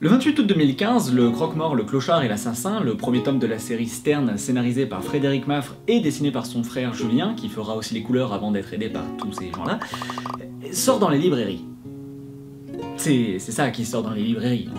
Le 28 août 2015, Le Croque-Mort, le Clochard et l'Assassin, le premier tome de la série Stern, scénarisé par Frédéric Maffre et dessiné par son frère Julien, qui fera aussi les couleurs avant d'être aidé par tous ces gens-là, sort dans les librairies. C'est ça qui sort dans les librairies,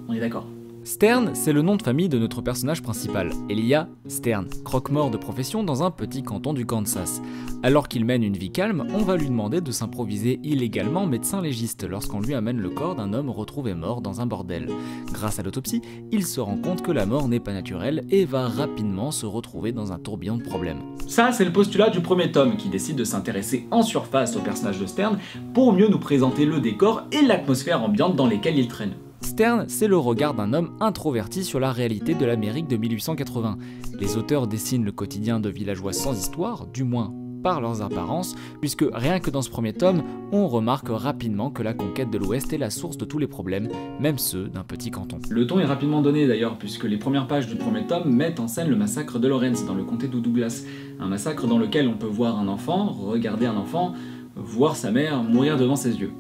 on est d'accord. Stern, c'est le nom de famille de notre personnage principal, Elia Stern, croque-mort de profession dans un petit canton du Kansas. Alors qu'il mène une vie calme, on va lui demander de s'improviser illégalement médecin légiste lorsqu'on lui amène le corps d'un homme retrouvé mort dans un bordel. Grâce à l'autopsie, il se rend compte que la mort n'est pas naturelle et va rapidement se retrouver dans un tourbillon de problèmes. Ça, c'est le postulat du premier tome, qui décide de s'intéresser en surface au personnage de Stern pour mieux nous présenter le décor et l'atmosphère ambiante dans lesquelles il traîne. Stern, c'est le regard d'un homme introverti sur la réalité de l'Amérique de 1880. Les auteurs dessinent le quotidien de villageois sans histoire, du moins par leurs apparences, puisque rien que dans ce premier tome, on remarque rapidement que la conquête de l'Ouest est la source de tous les problèmes, même ceux d'un petit canton. Le ton est rapidement donné d'ailleurs, puisque les premières pages du premier tome mettent en scène le massacre de Lawrence dans le comté de Douglas, un massacre dans lequel on peut voir un enfant, regarder un enfant, voir sa mère mourir devant ses yeux.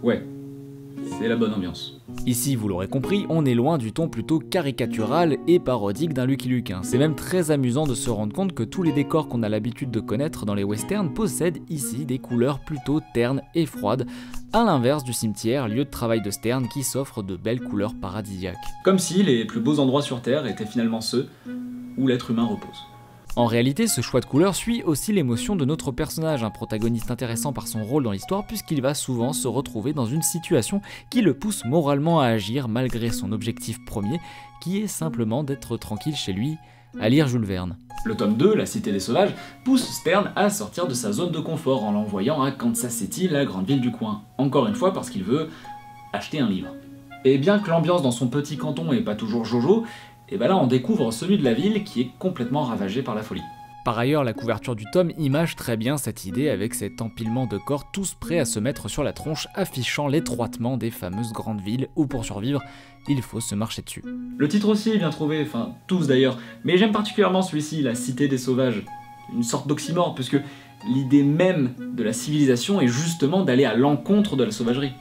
Ouais. C'est la bonne ambiance. Ici, vous l'aurez compris, on est loin du ton plutôt caricatural et parodique d'un Lucky Luke. C'est même très amusant de se rendre compte que tous les décors qu'on a l'habitude de connaître dans les westerns possèdent ici des couleurs plutôt ternes et froides, à l'inverse du cimetière, lieu de travail de Stern qui s'offre de belles couleurs paradisiaques. Comme si les plus beaux endroits sur Terre étaient finalement ceux où l'être humain repose. En réalité, ce choix de couleurs suit aussi l'émotion de notre personnage, un protagoniste intéressant par son rôle dans l'histoire puisqu'il va souvent se retrouver dans une situation qui le pousse moralement à agir malgré son objectif premier, qui est simplement d'être tranquille chez lui, à lire Jules Verne. Le tome 2, La Cité des Sauvages, pousse Stern à sortir de sa zone de confort en l'envoyant à Kansas City, la grande ville du coin. Encore une fois parce qu'il veut acheter un livre. Et bien que l'ambiance dans son petit canton est pas toujours jojo, et ben là on découvre celui de la ville qui est complètement ravagé par la folie. Par ailleurs, la couverture du tome image très bien cette idée avec cet empilement de corps tous prêts à se mettre sur la tronche, affichant l'étroitement des fameuses grandes villes où pour survivre, il faut se marcher dessus. Le titre aussi est bien trouvé, enfin tous d'ailleurs, mais j'aime particulièrement celui-ci, La Cité des Sauvages. Une sorte d'oxymore, puisque l'idée même de la civilisation est justement d'aller à l'encontre de la sauvagerie.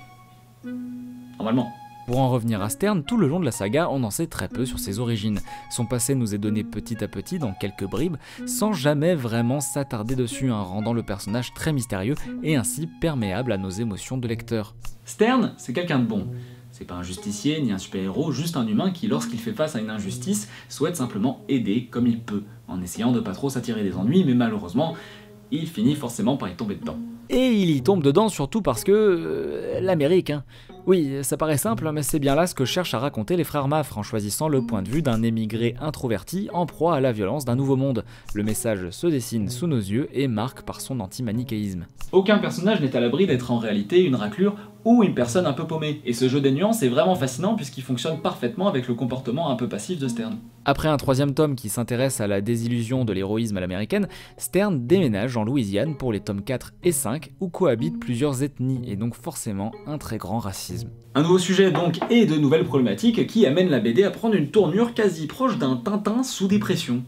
Normalement. Pour en revenir à Stern, tout le long de la saga, on en sait très peu sur ses origines. Son passé nous est donné petit à petit dans quelques bribes, sans jamais vraiment s'attarder dessus, rendant le personnage très mystérieux et ainsi perméable à nos émotions de lecteur. Stern, c'est quelqu'un de bon. C'est pas un justicier ni un super-héros, juste un humain qui, lorsqu'il fait face à une injustice, souhaite simplement aider comme il peut, en essayant de pas trop s'attirer des ennuis, mais malheureusement, il finit forcément par y tomber dedans. Et il y tombe dedans surtout parce que... l'Amérique, Oui, ça paraît simple, mais c'est bien là ce que cherchent à raconter les frères Maffre en choisissant le point de vue d'un émigré introverti en proie à la violence d'un nouveau monde. Le message se dessine sous nos yeux et marque par son anti-manichéisme. Aucun personnage n'est à l'abri d'être en réalité une raclure ou une personne un peu paumée, et ce jeu des nuances est vraiment fascinant puisqu'il fonctionne parfaitement avec le comportement un peu passif de Stern. Après un troisième tome qui s'intéresse à la désillusion de l'héroïsme à l'américaine, Stern déménage en Louisiane pour les tomes 4 et 5 où cohabitent plusieurs ethnies et donc forcément un très grand racisme. Un nouveau sujet donc et de nouvelles problématiques qui amènent la BD à prendre une tournure quasi proche d'un Tintin sous dépression.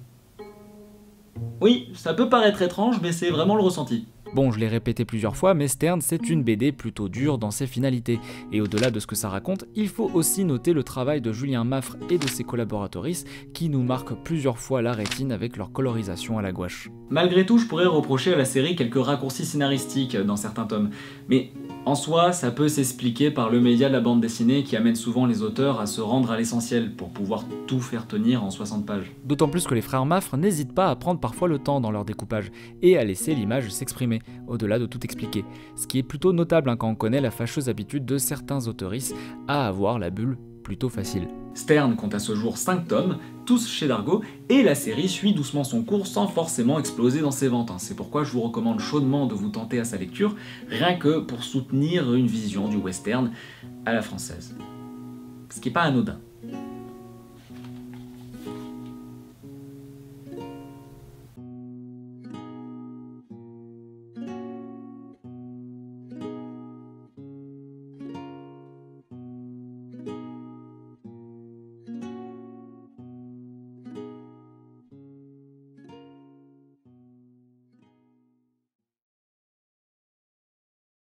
Oui, ça peut paraître étrange mais c'est vraiment le ressenti. Bon, je l'ai répété plusieurs fois, mais Stern, c'est une BD plutôt dure dans ses finalités. Et au-delà de ce que ça raconte, il faut aussi noter le travail de Julien Maffre et de ses collaboratrices qui nous marquent plusieurs fois la rétine avec leur colorisation à la gouache. Malgré tout, je pourrais reprocher à la série quelques raccourcis scénaristiques dans certains tomes, mais en soi, ça peut s'expliquer par le média de la bande dessinée qui amène souvent les auteurs à se rendre à l'essentiel pour pouvoir tout faire tenir en 60 pages. D'autant plus que les frères Maffre n'hésitent pas à prendre parfois le temps dans leur découpage et à laisser l'image s'exprimer, au-delà de tout expliquer. Ce qui est plutôt notable quand on connaît la fâcheuse habitude de certains autoristes à avoir la bulle plutôt facile. Stern compte à ce jour 5 tomes, tous chez Dargaud, et la série suit doucement son cours sans forcément exploser dans ses ventes. C'est pourquoi je vous recommande chaudement de vous tenter à sa lecture, rien que pour soutenir une vision du western à la française. Ce qui n'est pas anodin.